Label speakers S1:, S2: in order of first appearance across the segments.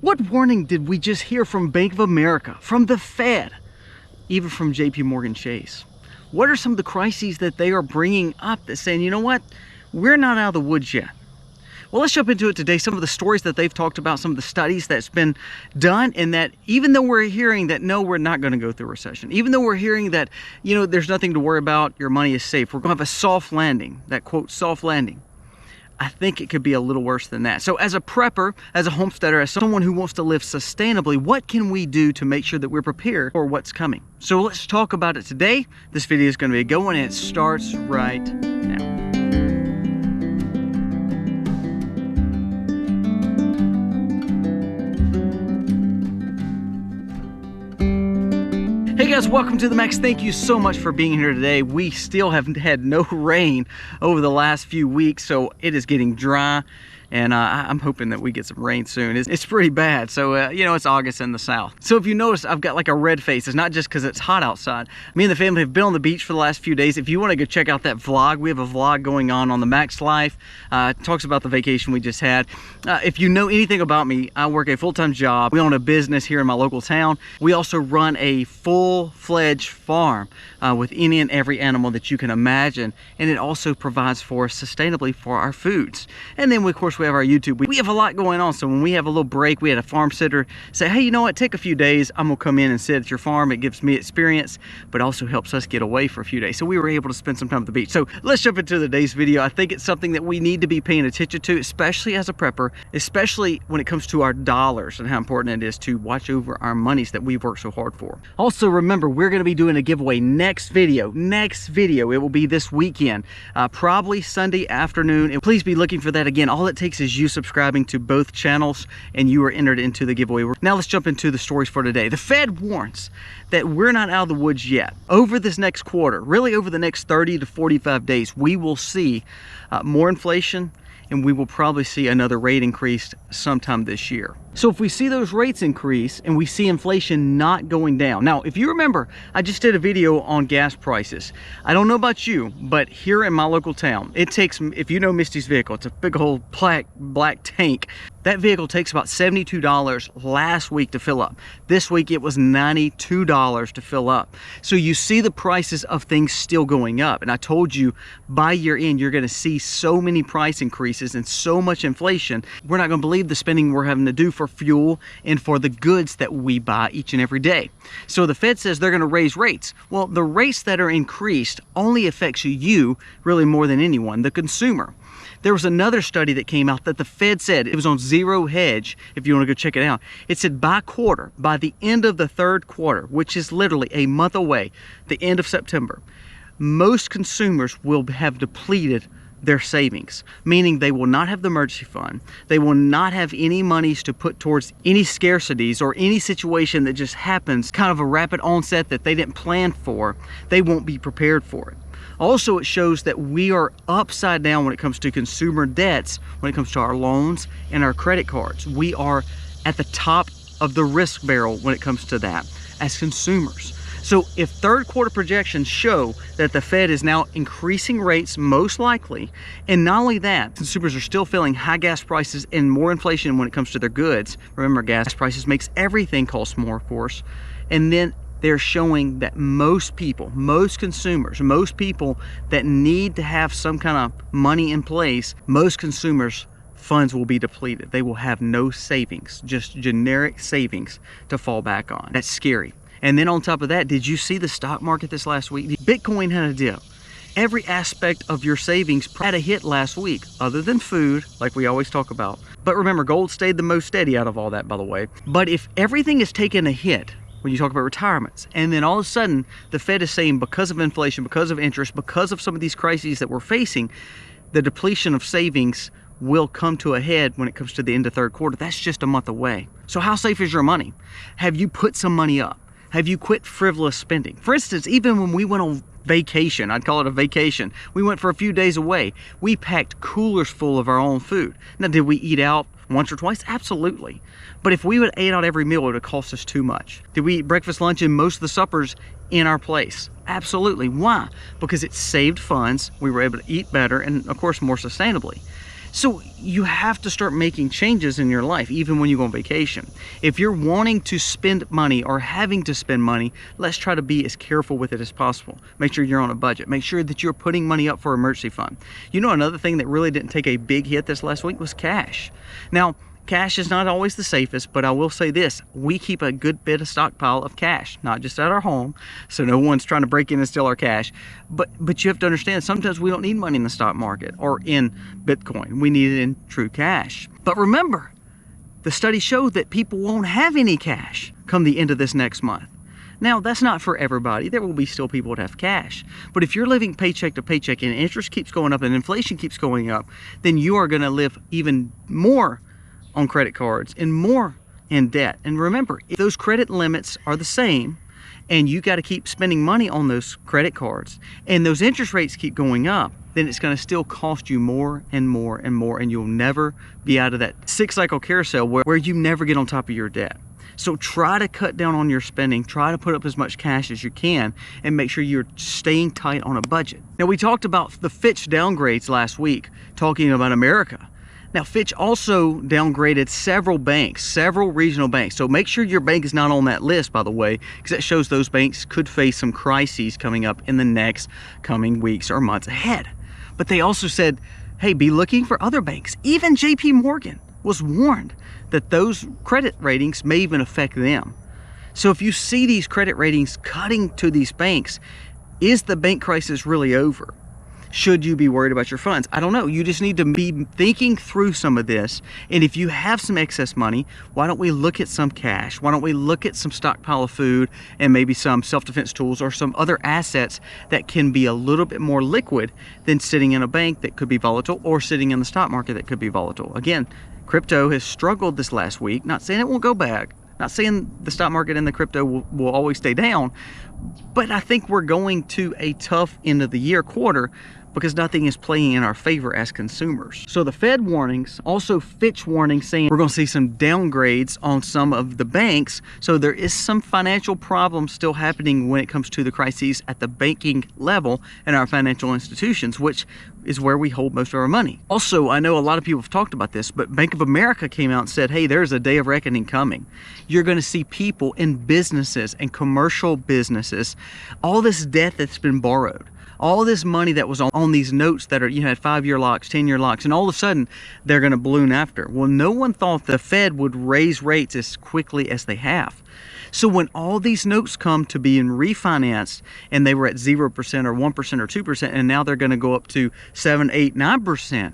S1: What warning did we just hear from Bank of America, from the Fed, even from JP Morgan Chase? What are some of the crises that they are bringing up that's saying, you know what, we're not out of the woods yet? Well, let's jump into it today. Some of the stories that they've talked about, some of the studies that's been done, and that even though we're hearing that, no, we're not going to go through a recession, even though we're hearing that, you know, there's nothing to worry about, your money is safe, we're going to have a soft landing, that quote, soft landing. I think it could be a little worse than that. So as a prepper, as a homesteader, as someone who wants to live sustainably, what can we do to make sure that we're prepared for what's coming? So let's talk about it today. This video is going to be a good one, and it starts right now. Hey guys, welcome to the Max. Thank you so much for being here today. We still have had no rain over the last few weeks, so it is getting dry, and I'm hoping that we get some rain soon. It's pretty bad. So, you know, it's August in the South. So if you notice, I've got like a red face. It's not just because it's hot outside. Me and the family have been on the beach for the last few days. If you want to go check out that vlog, we have a vlog going on the Max Life. It talks about the vacation we just had. If you know anything about me, I work a full-time job. We own a business here in my local town. We also run a full-fledged farm with any and every animal that you can imagine. And it also provides for us sustainably for our foods. And then, of course, we have our YouTube. We have a lot going on, so when we have a little break, we had a farm sitter say, hey, you know what, take a few days, I'm gonna come in and sit at your farm. It gives me experience, but also helps us get away for a few days. So we were able to spend some time at the beach. So let's jump into today's video. I think it's something that we need to be paying attention to, especially as a prepper, especially when it comes to our dollars and how important it is to watch over our monies that we've worked so hard for. Also, remember, we're gonna be doing a giveaway next video. It will be this weekend, probably Sunday afternoon. And please be looking for that. Again, all it takes is you subscribing to both channels and you are entered into the giveaway. Now let's jump into the stories for today. The Fed warns that we're not out of the woods yet. Over this next quarter, really over the next 30 to 45 days, we will see more inflation, and we will probably see another rate increase sometime this year. So if we see those rates increase and we see inflation not going down. Now, if you remember, I just did a video on gas prices. I don't know about you, but here in my local town, it takes, if you know Misty's vehicle, it's a big old black tank. That vehicle takes about $72 last week to fill up. This week it was $92 to fill up. So you see the prices of things still going up. And I told you by year end, you're gonna see so many price increases and so much inflation. We're not gonna believe the spending we're having to do for fuel and for the goods that we buy each and every day. So the Fed says they're gonna raise rates. Well, the rates that are increased only affects you really more than anyone, the consumer. There was another study that came out that the Fed said, it was on Zero Hedge, if you want to go check it out. It said by quarter, by the end of the third quarter, which is literally a month away, the end of September, most consumers will have depleted their savings, meaning they will not have the emergency fund. They will not have any monies to put towards any scarcities or any situation that just happens, kind of a rapid onset that they didn't plan for. They won't be prepared for it. Also, it shows that we are upside down when it comes to consumer debts, when it comes to our loans and our credit cards. We are at the top of the risk barrel when it comes to that as consumers. So if third quarter projections show that the Fed is now increasing rates, most likely, and not only that, consumers are still feeling high gas prices and more inflation when it comes to their goods. Remember, gas prices makes everything cost more, of course. And then they're showing that most people, most consumers, most people that need to have some kind of money in place, most consumers' funds will be depleted. They will have no savings, just generic savings to fall back on. That's scary. And then on top of that, did you see the stock market this last week? Bitcoin had a dip. Every aspect of your savings had a hit last week, other than food, like we always talk about. But remember, gold stayed the most steady out of all that, by the way. But if everything is taking a hit, when you talk about retirements, and then all of a sudden the Fed is saying because of inflation, because of interest, because of some of these crises that we're facing, the depletion of savings will come to a head when it comes to the end of third quarter. That's just a month away. So how safe is your money? Have you put some money up? Have you quit frivolous spending? For instance, even when we went on vacation, I'd call it a vacation, we went for a few days away, we packed coolers full of our own food. Now, did we eat out once or twice? Absolutely. But if we would ate out every meal, it would have cost us too much. Did we eat breakfast, lunch, and most of the suppers in our place? Absolutely. Why? Because it saved funds, we were able to eat better, and of course more sustainably. So you have to start making changes in your life, even when you go on vacation. If you're wanting to spend money or having to spend money, let's try to be as careful with it as possible. Make sure you're on a budget. Make sure that you're putting money up for emergency fund. You know, another thing that really didn't take a big hit this last week was cash. Now, cash is not always the safest, but I will say this, we keep a good bit of stockpile of cash, not just at our home, so no one's trying to break in and steal our cash, but you have to understand, sometimes we don't need money in the stock market or in Bitcoin. We need it in true cash. But remember, the study showed that people won't have any cash come the end of this next month. Now, that's not for everybody. There will be still people that have cash. But if you're living paycheck to paycheck and interest keeps going up and inflation keeps going up, then you are going to live even more on credit cards and more in debt. And remember, if those credit limits are the same and you got to keep spending money on those credit cards and those interest rates keep going up, then it's going to still cost you more and more and more, and you'll never be out of that 6-cycle carousel where you never get on top of your debt. So try to cut down on your spending, try to put up as much cash as you can, and make sure you're staying tight on a budget. Now, we talked about the Fitch downgrades last week, talking about America. Now, Fitch also downgraded several banks, several regional banks. So make sure your bank is not on that list, by the way, because that shows those banks could face some crises coming up in the next coming weeks or months ahead. But they also said, hey, be looking for other banks. Even JP Morgan was warned that those credit ratings may even affect them. So if you see these credit ratings cutting to these banks, is the bank crisis really over? Should you be worried about your funds? I don't know. You just need to be thinking through some of this. And if you have some excess money, why don't we look at some cash? Why don't we look at some stockpile of food and maybe some self-defense tools or some other assets that can be a little bit more liquid than sitting in a bank that could be volatile or sitting in the stock market that could be volatile? Again, crypto has struggled this last week. Not saying it won't go back. Not saying the stock market and the crypto will always stay down. But I think we're going to a tough end of the year quarter because nothing is playing in our favor as consumers. So the Fed warnings, also Fitch warnings saying we're going to see some downgrades on some of the banks. So there is some financial problems still happening when it comes to the crises at the banking level in our financial institutions, which is where we hold most of our money. Also, I know a lot of people have talked about this, but Bank of America came out and said, hey, there's a day of reckoning coming. You're going to see people in businesses and commercial businesses, all this debt that's been borrowed, all this money that was on these notes that are, you had 5-year locks, 10-year locks, and all of a sudden they're going to balloon after. Well, no one thought the Fed would raise rates as quickly as they have. So when all these notes come to being refinanced and they were at 0% or 1% or 2%, and now they're going to go up to 7, 8, 9%,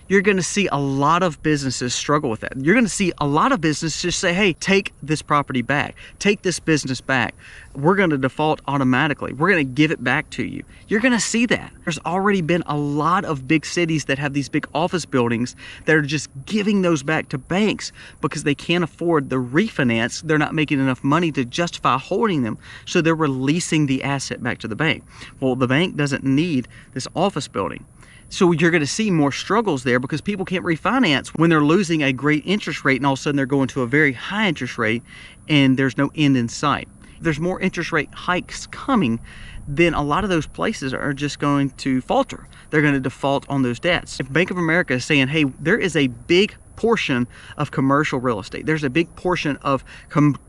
S1: you're going to see a lot of businesses struggle with that. You're going to see a lot of businesses just say, hey, take this property back, take this business back. We're going to default automatically. We're going to give it back to you. You're going to see that. There's already been a lot of big cities that have these big office buildings that are just giving those back to banks because they can't afford the refinance. They're not making enough money to justify holding them, so they're releasing the asset back to the bank. Well, the bank doesn't need this office building. So you're going to see more struggles there because people can't refinance when they're losing a great interest rate and all of a sudden they're going to a very high interest rate and there's no end in sight. If there's more interest rate hikes coming, then a lot of those places are just going to falter. They're going to default on those debts. If Bank of America is saying, hey, there is a big portion of commercial real estate, there's a big portion of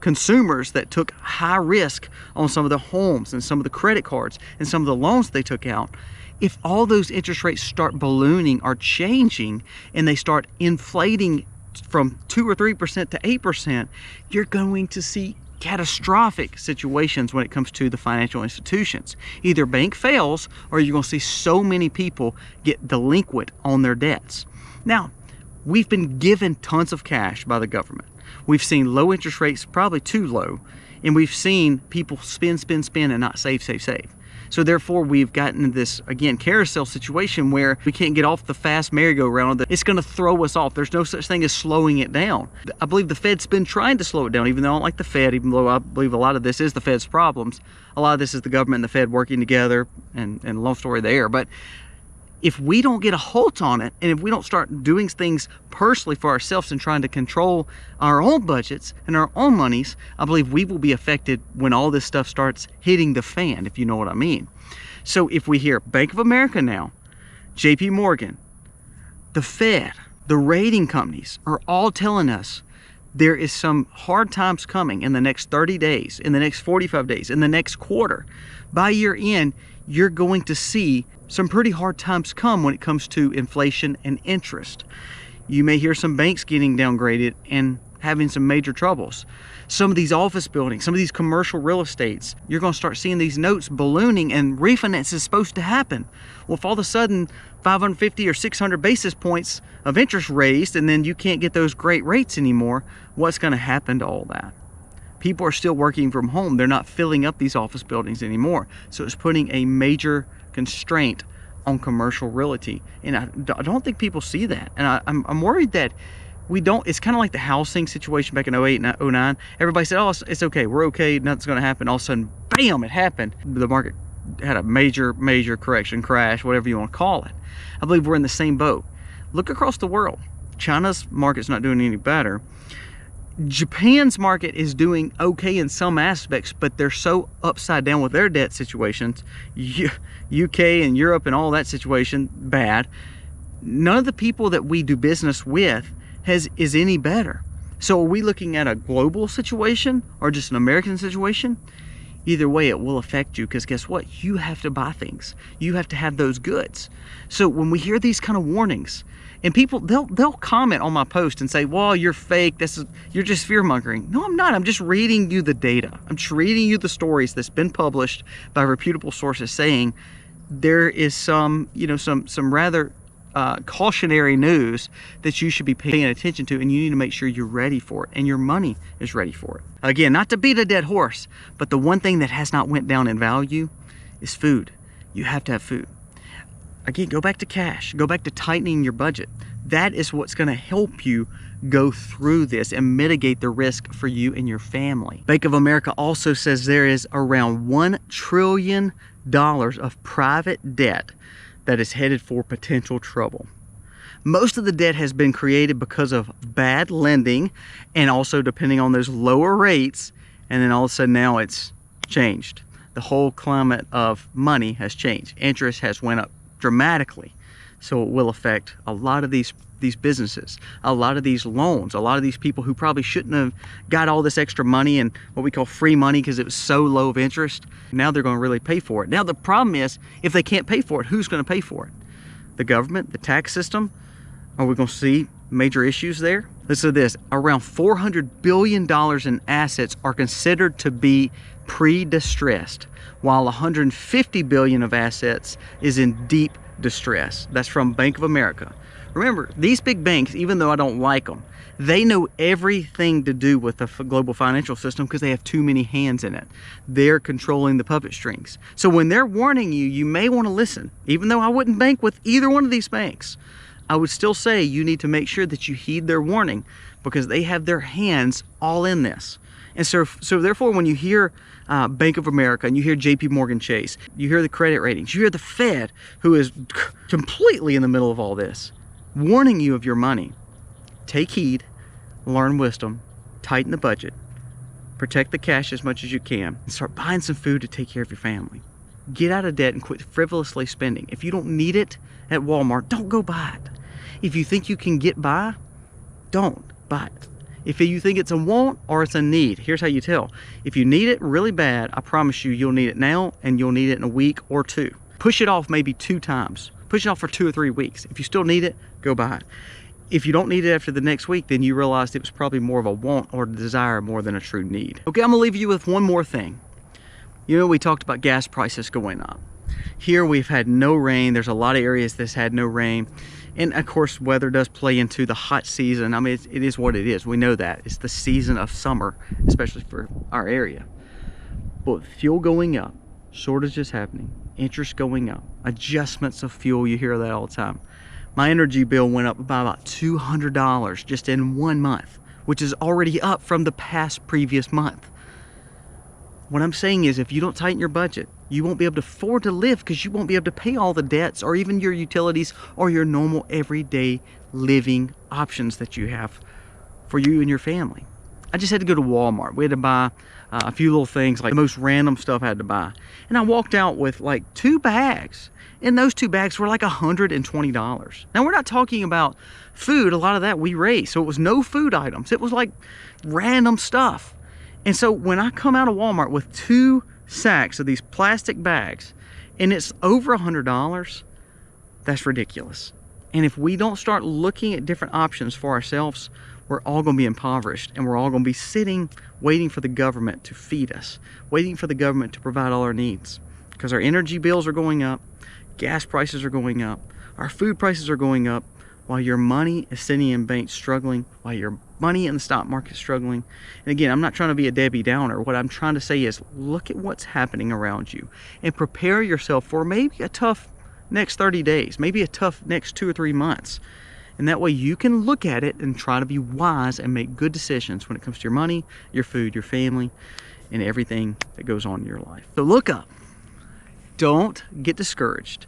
S1: consumers that took high risk on some of the homes and some of the credit cards and some of the loans they took out. If all those interest rates start ballooning or changing and they start inflating from 2 or 3% to 8%, you're going to see catastrophic situations when it comes to the financial institutions. Either bank fails or you're going to see so many people get delinquent on their debts. Now, we've been given tons of cash by the government. We've seen low interest rates, probably too low, and we've seen people spend and not save. So therefore, we've gotten this, again, carousel situation where we can't get off the fast merry-go-round. It's going to throw us off. There's no such thing as slowing it down. I believe the Fed's been trying to slow it down, even though I don't like the Fed, even though I believe a lot of this is the Fed's problems. A lot of this is the government and the Fed working together, and long story there. But if we don't get a hold on it, and if we don't start doing things personally for ourselves and trying to control our own budgets and our own monies, I believe we will be affected when all this stuff starts hitting the fan, if you know what I mean. So if we hear Bank of America now, JP Morgan, The Fed, the rating companies are all telling us there is some hard times coming in the next 30 days, in the next 45 days, in the next quarter. By year end, you're going to see some pretty hard times come when it comes to inflation and interest. You may hear some banks getting downgraded and having some major troubles. Some of these office buildings, some of these commercial real estates, you're going to start seeing these notes ballooning, and refinance is supposed to happen. Well, if all of a sudden 550 or 600 basis points of interest raised and then you can't get those great rates anymore, what's going to happen to all that? People are still working from home. They're not filling up these office buildings anymore. So it's putting a major constraint on commercial realty. And I don't think people see that. And I'm worried that we don't. It's kind of like the housing situation back in 08 and 09. Everybody said, oh, it's okay, we're okay, nothing's going to happen. All of a sudden, bam, it happened. The market had a major correction, crash, whatever you want to call it. I believe we're in the same boat. Look across the world. China's market's not doing any better. Japan's market is doing okay in some aspects, but they're so upside down with their debt situations. UK and Europe and all that situation, bad. None of the people that we do business with is any better. So are we looking at a global situation or just an American situation? Either way, it will affect you, because guess what? You have to buy things. You have to have those goods. So when we hear these kind of warnings, and people, they'll comment on my post and say, well, you're fake, you're just fear-mongering. No, I'm not. I'm just reading you the data. I'm just reading you the stories that's been published by reputable sources saying there is some rather cautionary news that you should be paying attention to, and you need to make sure you're ready for it and your money is ready for it. Again, not to beat a dead horse, but the one thing that has not went down in value is food. You have to have food. Again, go back to cash, go back to tightening your budget. That is what's going to help you go through this and mitigate the risk for you and your family. Bank of America also says there is around $1 trillion of private debt that is headed for potential trouble. Most of the debt has been created because of bad lending and also depending on those lower rates, and then all of a sudden now it's changed. The whole climate of money has changed. Interest has went up dramatically. So it will affect a lot of these businesses, a lot of these loans, a lot of these people who probably shouldn't have got all this extra money and what we call free money because it was so low of interest. Now they're going to really pay for it. Now the problem is, if they can't pay for it, who's going to pay for it? The government, the tax system? Are we going to see major issues there? Listen to this. Around $400 billion in assets are considered to be pre-distressed, while $150 billion of assets is in deep distress. That's from Bank of America. Remember, these big banks, even though I don't like them, they know everything to do with the global financial system because they have too many hands in it. They're controlling the puppet strings. So when they're warning you, you may want to listen. Even though I wouldn't bank with either one of these banks, I would still say you need to make sure that you heed their warning because they have their hands all in this. And so therefore, when you hear Bank of America and you hear JP Morgan Chase, you hear the credit ratings, you hear the Fed, who is completely in the middle of all this, warning you of your money, take heed, learn wisdom, tighten the budget, protect the cash as much as you can, and start buying some food to take care of your family. Get out of debt and quit frivolously spending. If you don't need it at Walmart, don't go buy it. If you think you can get by, don't buy it. If you think it's a want or it's a need, here's how you tell. If you need it really bad, I promise you, you'll need it now and you'll need it in a week or two. Push it off maybe 2 times. Push it off for 2 or 3 weeks. If you still need it, go buy it. If you don't need it after the next week, then you realized it was probably more of a want or desire more than a true need. Okay, I'm gonna leave you with one more thing. You know, we talked about gas prices going up. Here we've had no rain. There's a lot of areas that's had no rain. And of course, weather does play into the hot season. I mean, it is what it is. We know that. It's the season of summer, especially for our area. But fuel going up, shortages happening, interest going up, adjustments of fuel, you hear that all the time. My energy bill went up by about $200 just in 1 month, which is already up from the previous month. What I'm saying is, if you don't tighten your budget, you won't be able to afford to live because you won't be able to pay all the debts or even your utilities or your normal everyday living options that you have for you and your family. I just had to go to Walmart. We had to buy a few little things, like the most random stuff I had to buy. And I walked out with like 2 bags. And those 2 bags were like $120. Now, we're not talking about food. A lot of that we raise. So it was no food items. It was like random stuff. And so when I come out of Walmart with 2 sacks of these plastic bags and it's over $100, that's ridiculous. And if we don't start looking at different options for ourselves, we're all going to be impoverished, and we're all going to be sitting waiting for the government to feed us, waiting for the government to provide all our needs, because our energy bills are going up, gas prices are going up, our food prices are going up, while your money is sitting in banks struggling, while your money in the stock market is struggling. And again, I'm not trying to be a Debbie Downer. What I'm trying to say is look at what's happening around you and prepare yourself for maybe a tough next 30 days, maybe a tough next 2 or 3 months. And that way you can look at it and try to be wise and make good decisions when it comes to your money, your food, your family, and everything that goes on in your life. So look up. Don't get discouraged.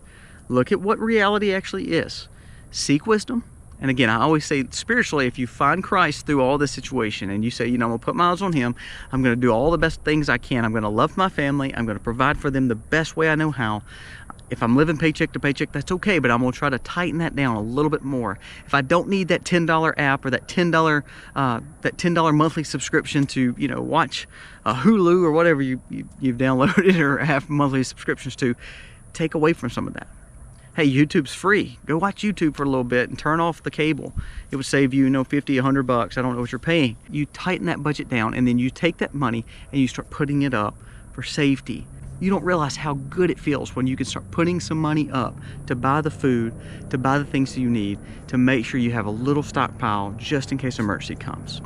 S1: Look at what reality actually is. Seek wisdom. And again, I always say spiritually, if you find Christ through all this situation and you say, you know, I'm going to put my eyes on him, I'm going to do all the best things I can, I'm going to love my family, I'm going to provide for them the best way I know how. If I'm living paycheck to paycheck, that's okay, but I'm going to try to tighten that down a little bit more. If I don't need that $10 app or that $10 monthly subscription to, you know, watch Hulu or whatever you've downloaded or have monthly subscriptions to, take away from some of that. Hey, YouTube's free. Go watch YouTube for a little bit and turn off the cable. It would save you, you know, $50, $100. I don't know what you're paying. You tighten that budget down, and then you take that money and you start putting it up for safety. You don't realize how good it feels when you can start putting some money up to buy the food, to buy the things that you need, to make sure you have a little stockpile just in case emergency comes.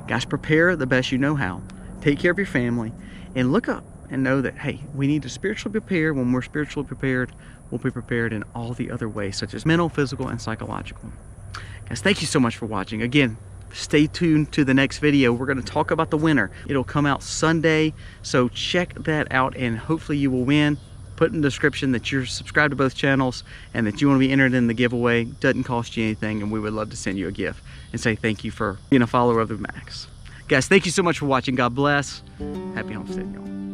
S1: Guys, prepare the best you know how. Take care of your family and look up and know that, hey, we need to spiritually prepare. When we're spiritually prepared, we'll be prepared in all the other ways, such as mental, physical, and psychological. Guys, thank you so much for watching. Again, stay tuned to the next video. We're going to talk about the winner. It'll come out Sunday, so check that out, and hopefully you will win. Put in the description that you're subscribed to both channels and that you want to be entered in the giveaway. Doesn't cost you anything, and we would love to send you a gift and say thank you for being a follower of the Max. Guys, thank you so much for watching. God bless. Happy homesteading, y'all.